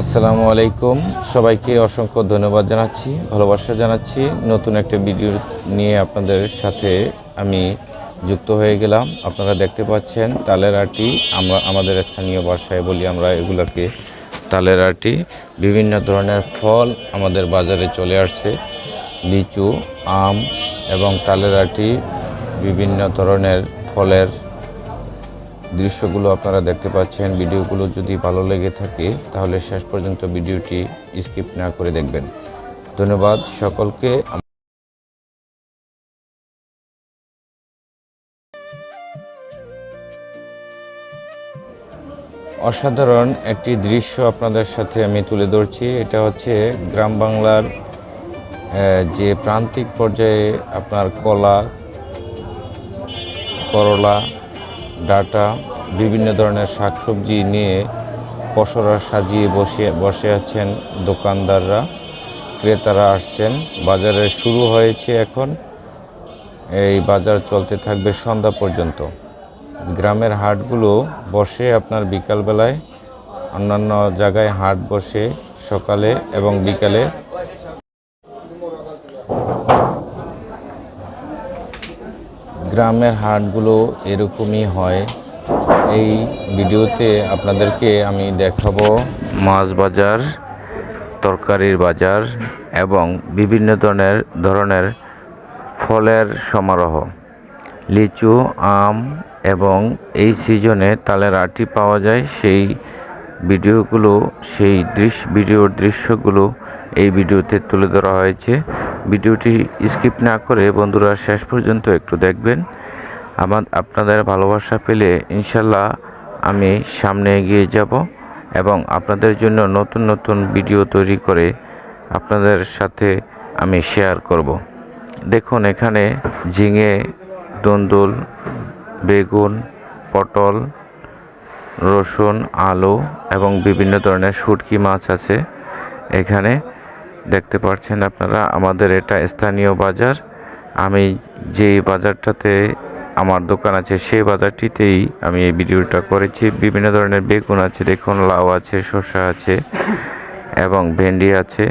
আসসালামু আলাইকুম, সবাইকে অসংখ্য ধন্যবাদ জানাচ্ছি, ভালোবাসা জানাচ্ছি। নতুন একটা ভিডিও নিয়ে আপনাদের সাথে আমি যুক্ত হয়ে গেলাম। আপনারা দেখতে পাচ্ছেন তালের আটি, আমরা আমাদের স্থানীয় ভাষায় বলি আমরা এগুলোকে তালের আটি। বিভিন্ন ধরনের ফল আমাদের বাজারে চলে আসছে, লিচু, আম এবং তালের আটি। বিভিন্ন ধরনের ফলের দৃশ্যগুলো আপনারা দেখতে পাচ্ছেন। ভিডিওগুলো যদি ভালো লেগে থাকে তাহলে শেষ পর্যন্ত ভিডিওটি স্কিপ না করে দেখবেন। ধন্যবাদ সকলকে। অসাধারণ একটি দৃশ্য আপনাদের সাথে আমি তুলে ধরছি। এটা হচ্ছে গ্রাম বাংলার যে প্রান্তিক পর্যায়ে আপনার কলা, করলা, ডাঁটা, বিভিন্ন ধরনের শাকসবজি নিয়ে পসরা সাজিয়ে বসে আছেন দোকানদাররা। ক্রেতারা আসছেন। বাজারে শুরু হয়েছে এখন। এই বাজার চলতে থাকবে সন্ধ্যা পর্যন্ত। গ্রামের হাটগুলো বসে আপনার বিকালবেলায়, অন্যান্য জায়গায় হাট বসে সকালে এবং বিকালে। গ্রামের হাটগুলো এরকমই হয়। এই ভিডিওতে আপনাদেরকে আমি দেখাবো মাছ বাজার, তরকারির বাজার এবং বিভিন্ন ধরনের ফলের সমারোহ। লিচু, আম এবং এই সিজনে তালের আটি পাওয়া যায়, সেই ভিডিওর দৃশ্যগুলো এই ভিডিওতে তুলে ধরা হয়েছে। ভিডিওটি স্কিপ না করে বন্ধুরা শেষ পর্যন্ত একটু দেখবেন। আপনাদের ভালোবাসা পেলে ইনশাল্লাহ আমি সামনে এগিয়ে যাব এবং আপনাদের জন্য নতুন নতুন ভিডিও তৈরি করে আপনাদের সাথে আমি শেয়ার করব। দেখুন, এখানে ঝিঙে, দুন্দুল, বেগুন, পটল, রসুন, আলু এবং বিভিন্ন ধরনের শুটকি মাছ আছে। এখানে দেখতে পাচ্ছেন আপনারা, আমাদের এটা স্থানীয় বাজার। আমি যেই বাজারটাতে আমার দোকান আছে সেই বাজারটিতেই আমি এই ভিডিওটা করেছি। বিভিন্ন ধরনের বেগুন আছে, দেখুন, লাউ আছে, শসা আছে এবং ভেন্ডি আছে।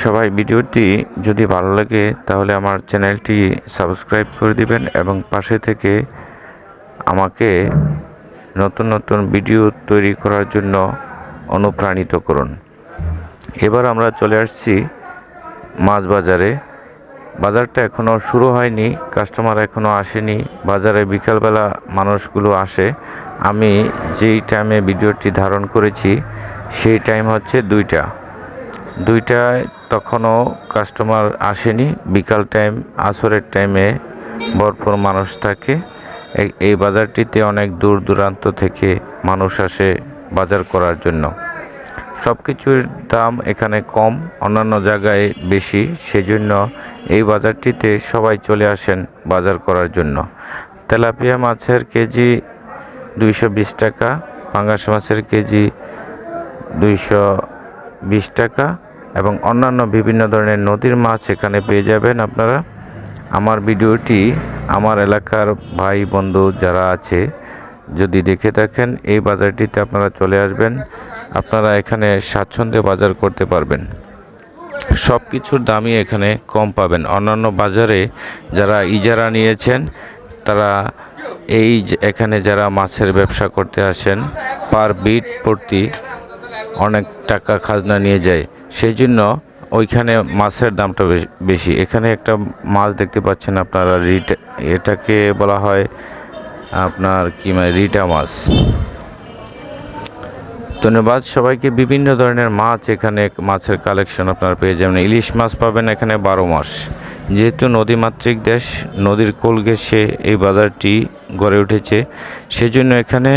সবাই ভিডিওটি যদি ভালো লাগে তাহলে আমার চ্যানেলটি সাবস্ক্রাইব করে দিবেন এবং পাশে থেকে আমাকে নতুন নতুন ভিডিও তৈরি করার জন্য অনুপ্রাণিত করুন। এবার আমরা চলে আসছি মাছ বাজারে। বাজারটা এখনও শুরু হয়নি, কাস্টমার এখনও আসেনি। বাজারে বিকালবেলা মানুষগুলো আসে। আমি যেই টাইমে ভিডিওটি ধারণ করেছি সেই টাইম হচ্ছে 2টায়, তখনও কাস্টমার আসেনি। বিকাল টাইম, আসরের টাইমে ভরপুর মানুষ থাকে। এই বাজারটিতে অনেক দূর দূরান্ত থেকে মানুষ আসে বাজার করার জন্য। সব কিছুর দাম এখানে কম, অন্যান্য জায়গায় বেশি, সেজন্য এই বাজারটিতে সবাই চলে আসেন বাজার করার জন্য। তেলাপিয়া মাছের কেজি 220 টাকা, পাঙ্গাস মাছের কেজি 220 টাকা এবং অন্যান্য বিভিন্ন ধরনের নদীর মাছ এখানে পেয়ে যাবেন আপনারা। আমার ভিডিওটি আমার এলাকার ভাই বন্ধু যারা আছে যদি দেখে থাকেন, এই বাজারটিতে আপনারা চলে আসবেন। আপনারা এখানে স্বাচ্ছন্দ্যে বাজার করতে পারবেন। সব কিছুর দামই এখানে কম পাবেন। অন্যান্য বাজারে যারা ইজারা নিয়েছেন তারা এখানে যারা মাছের ব্যবসা করতে আসেন পার বিট প্রতি অনেক টাকা খাজনা নিয়ে যায়, সেই জন্য ওইখানে মাছের দামটা বেশি। এখানে একটা মাছ দেখতে পাচ্ছেন আপনারা, এটাকে বলা হয় আপনার রিটা মাছ। ধন্যবাদ সবাইকে। বিভিন্ন ধরনের মাছ, এখানে মাছের কালেকশন আপনারা পেয়ে যাবেন। ইলিশ মাছ পাবেন এখানে 12 মাস। যেহেতু নদীমাতৃক দেশ, নদীর কোল ঘেঁষে এই বাজারটি গড়ে উঠেছে, সেজন্য এখানে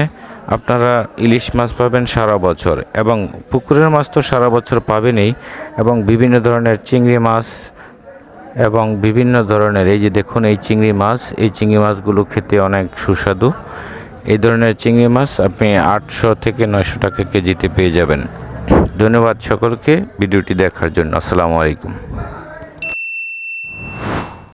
আপনারা ইলিশ মাছ পাবেন সারা বছর এবং পুকুরের মাছ তো সারা বছর পাবেনই, এবং বিভিন্ন ধরনের চিংড়ি মাছ এবং বিভিন্ন ধরনের, এই যে দেখুন এই চিংড়ি মাছগুলো খেতে অনেক সুস্বাদু। এই ধরনের চিংড়ি মাছ আপনি 800 থেকে 900 টাকা কেজিতে পেয়ে যাবেন। ধন্যবাদ সকলকে ভিডিওটি দেখার জন্য। আসসালামু আলাইকুম।